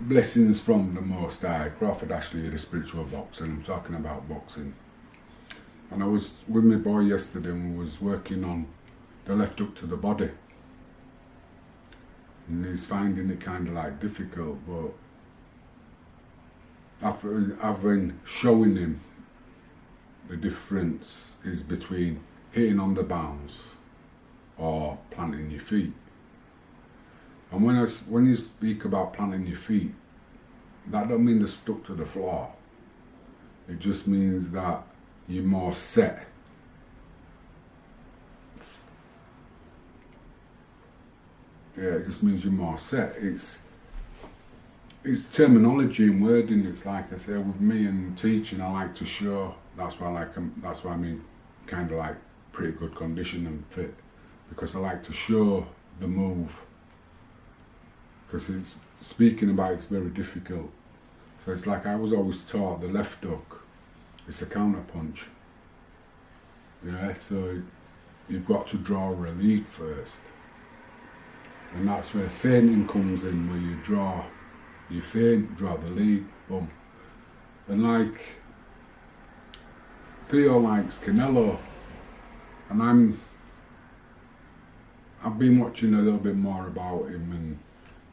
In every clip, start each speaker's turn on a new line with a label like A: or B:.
A: Blessings from the Most High. Crawford Ashley, the spiritual boxer, and I'm talking about boxing. And I was with my boy yesterday and we was working on the left hook to the body. And he's finding it kind of like difficult, but I've been showing him the difference is between hitting on the bounce or planting your feet. And when you speak about planting your feet, that don't mean they're stuck to the floor. It just means that you're more set. Yeah, it just means you're more set. It's terminology and wording. It's like I say with me and teaching, I like to show. That's why I'm in kind of like pretty good condition and fit, because I like to show the move. Because it's speaking about it's very difficult. So it's like I was always taught the left hook, it's a counter punch. Yeah, so you've got to draw a lead first. And that's where feinting comes in, where you feint, draw the lead, boom. And like Theo likes Canelo, and I've been watching a little bit more about him, and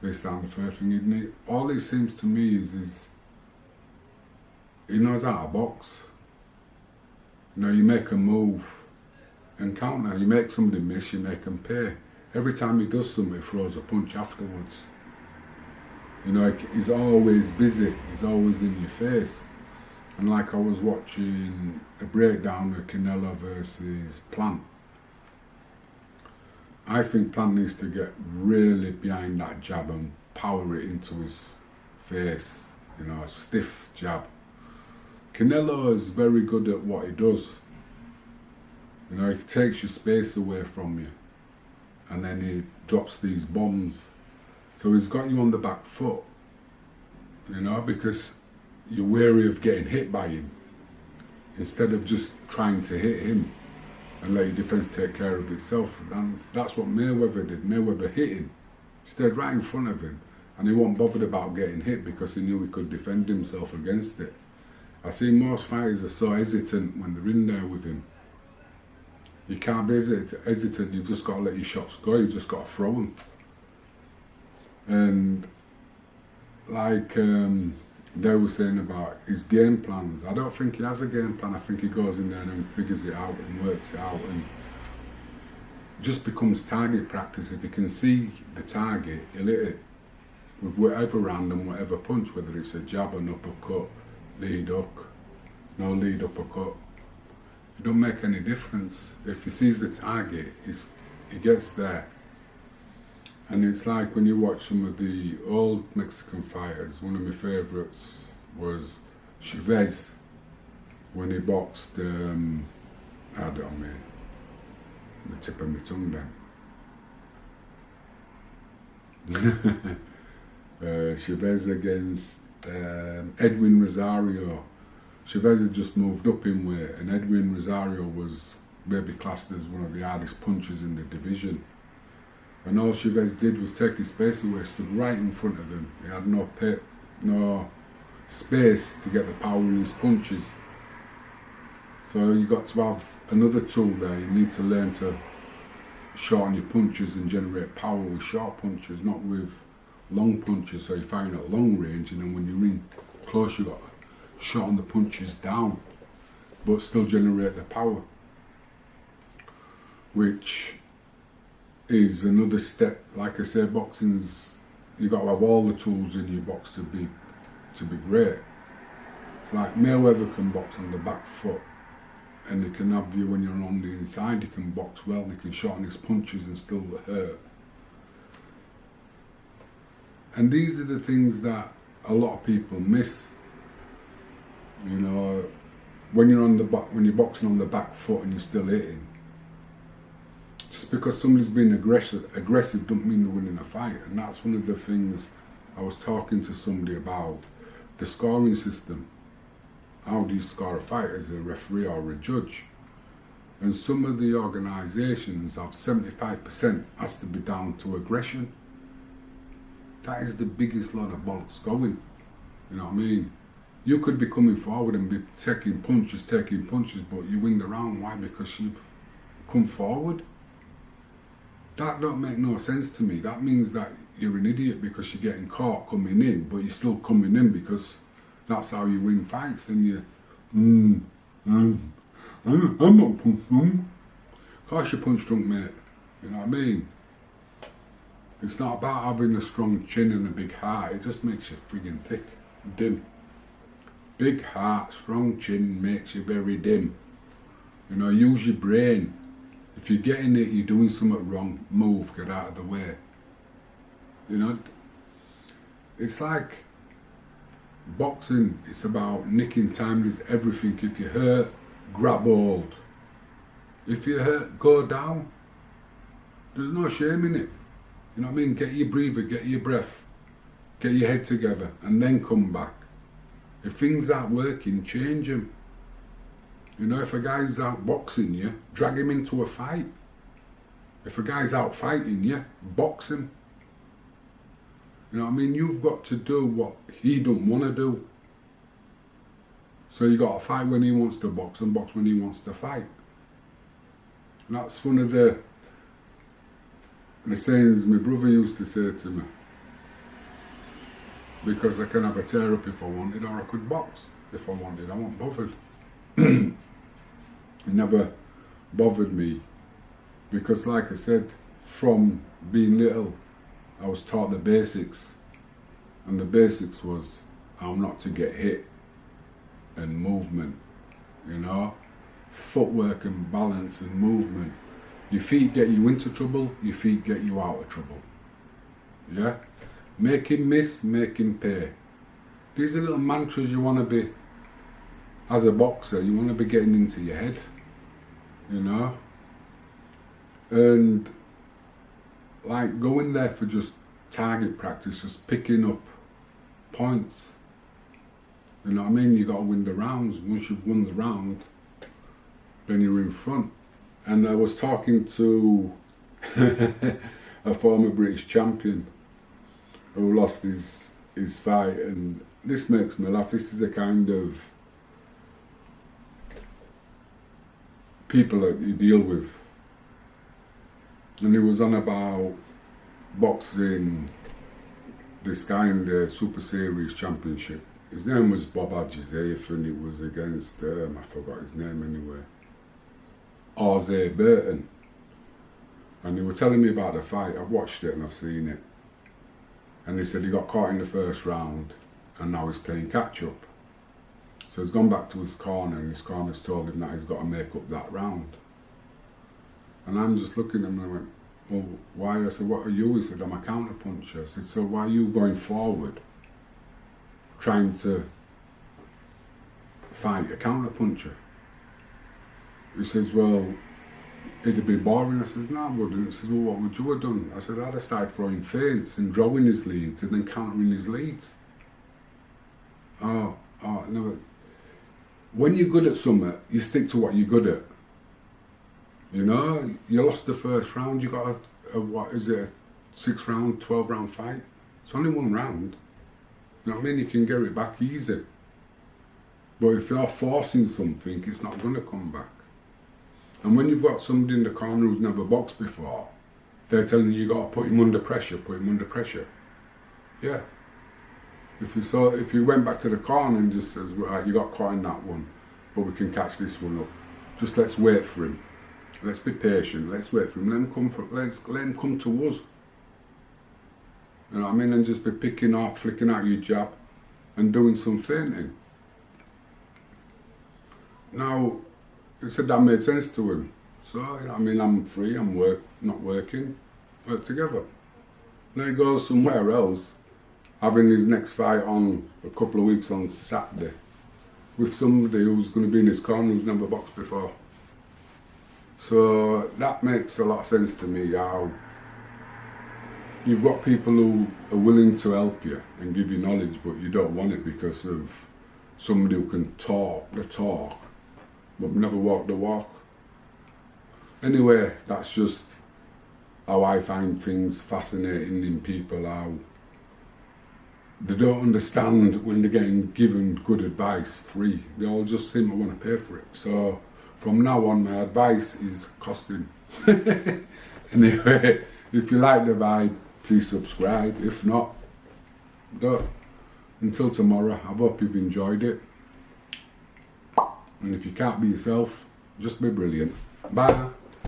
A: this, that, and the first thing, isn't it? All it seems to me is he knows how to box. You know, you make a move and counter. You make somebody miss, you make them pay. Every time he does something, he throws a punch afterwards. You know, he's always busy. He's always in your face. And like I was watching a breakdown of Canelo versus Plant. I think Plant needs to get really behind that jab and power it into his face, you know, a stiff jab. Canelo is very good at what he does. You know, he takes your space away from you and then he drops these bombs. So he's got you on the back foot, you know, because you're wary of getting hit by him instead of just trying to hit him and let your defence take care of itself. And that's what Mayweather did. Mayweather hit him, stayed right in front of him, and he wasn't bothered about getting hit because he knew he could defend himself against it. I see most fighters are so hesitant when they're in there with him. You can't be hesitant, you've just got to let your shots go, you've just got to throw them. And like they were saying about his game plans, I don't think he has a game plan. I think he goes in there and figures it out and works it out and just becomes target practice. If he can see the target, he'll hit it with whatever random, whatever punch, whether it's a jab, an uppercut, lead hook, no lead uppercut. It don't make any difference. If he sees the target, he gets there. And it's like when you watch some of the old Mexican fighters, one of my favourites was Chavez, when he boxed, I had it on me, the tip of my tongue then. Chavez against Edwin Rosario. Chavez had just moved up in weight, and Edwin Rosario was maybe classed as one of the hardest punchers in the division. And all Chavez did was take his space away, stood right in front of him. He had no space to get the power in his punches. So you got to have another tool there. You need to learn to shorten your punches and generate power with short punches, not with long punches. So you find at long range, and then when you're in close, you got to shorten the punches down, but still generate the power, which is another step. Like I say, boxing's, you got to have all the tools in your box to be great. It's like Mayweather can box on the back foot, and he can have you when you're on the inside. He can box well, he can shorten his punches and still hurt. And these are the things that a lot of people miss. You know, when you're boxing on the back foot and you're still hitting. Just because somebody's been aggressive don't mean they're winning a fight. And that's one of the things I was talking to somebody about, the scoring system. How do you score a fight as a referee or a judge? And some of the organisations have 75% has to be down to aggression. That is the biggest lot of bollocks going. You know what I mean? You could be coming forward and be taking punches, but you win the round. Why? Because you've come forward. That don't make no sense to me. That means that you're an idiot because you're getting caught coming in, but you're still coming in because that's how you win fights. And I'm not punch drunk. Of course you're punch drunk, mate. You know what I mean? It's not about having a strong chin and a big heart. It just makes you friggin' thick, dim. Big heart, strong chin makes you very dim. You know, use your brain. If you're getting it, you're doing something wrong, move, get out of the way. You know, it's like boxing, it's about nicking time, is everything. If you hurt, grab hold. If you hurt, go down. There's no shame in it. You know what I mean? Get your breather, get your breath, get your head together, and then come back. If things aren't working, change them. You know, if a guy's out boxing you, drag him into a fight. If a guy's out fighting you, box him. You know what I mean? You've got to do what he don't want to do. So you got to fight when he wants to box and box when he wants to fight. And that's one of the sayings my brother used to say to me. Because I can have a tear up if I wanted, or I could box if I wanted. I wasn't bothered. It never bothered me. Because like I said, from being little, I was taught the basics. And the basics was how not to get hit and movement, you know? Footwork and balance and movement. Your feet get you into trouble, your feet get you out of trouble. Yeah? Make him miss, make him pay. These are little mantras you want to be, as a boxer, you want to be getting into your head, you know? And like going there for just target practice, just picking up points. You know what I mean? You got to win the rounds. Once you've won the round, then you're in front. And I was talking to a former British champion who lost his fight, and this makes me laugh. This is the kind of people that you deal with. And he was on about boxing this guy in the Super Series Championship. His name was Bob Adjizef, and it was against, I forgot his name anyway, R.Z. Burton. And they were telling me about the fight. I've watched it and I've seen it. And they said he got caught in the first round and now he's playing catch up. So he's gone back to his corner and his corner's told him that he's got to make up that round. And I'm just looking at him and I went, well, why? I said, what are you? He said, I'm a counter puncher. I said, so why are you going forward trying to fight a counter puncher? He says, well, it'd be boring. I says, no, I wouldn't. He says, well, what would you have done? I said, I'd have started throwing feints and drawing his leads and then countering his leads. Oh, no. When you're good at something, you stick to what you're good at. You know, you lost the first round, you got a what is it, a 6-round, 12-round fight? It's only one round. You know what I mean? You can get it back easy. But if you're forcing something, it's not going to come back. And when you've got somebody in the corner who's never boxed before, they're telling you got to put him under pressure, put him under pressure. Yeah. If you went back to the corner and just says, right, you got caught in that one, but we can catch this one up. Just let's wait for him. Let's be patient. Let's wait for him. Let him come to us. You know what I mean? And just be picking off, flicking out your jab, and doing some feinting. Now, he said that made sense to him. So, you know, I mean, I'm free. I'm not working. Work together. Now he goes somewhere else, having his next fight on a couple of weeks on Saturday, with somebody who's going to be in his corner who's never boxed before. So that makes a lot of sense to me, how you've got people who are willing to help you and give you knowledge, but you don't want it because of somebody who can talk the talk, but never walk the walk. Anyway, that's just how I find things fascinating in people, how they don't understand when they're getting given good advice free. They all just seem to want to pay for it. So from now on, my advice is costing. Anyway, if you like the vibe, please subscribe. If not, don't. Until tomorrow, I hope you've enjoyed it. And if you can't be yourself, just be brilliant. Bye.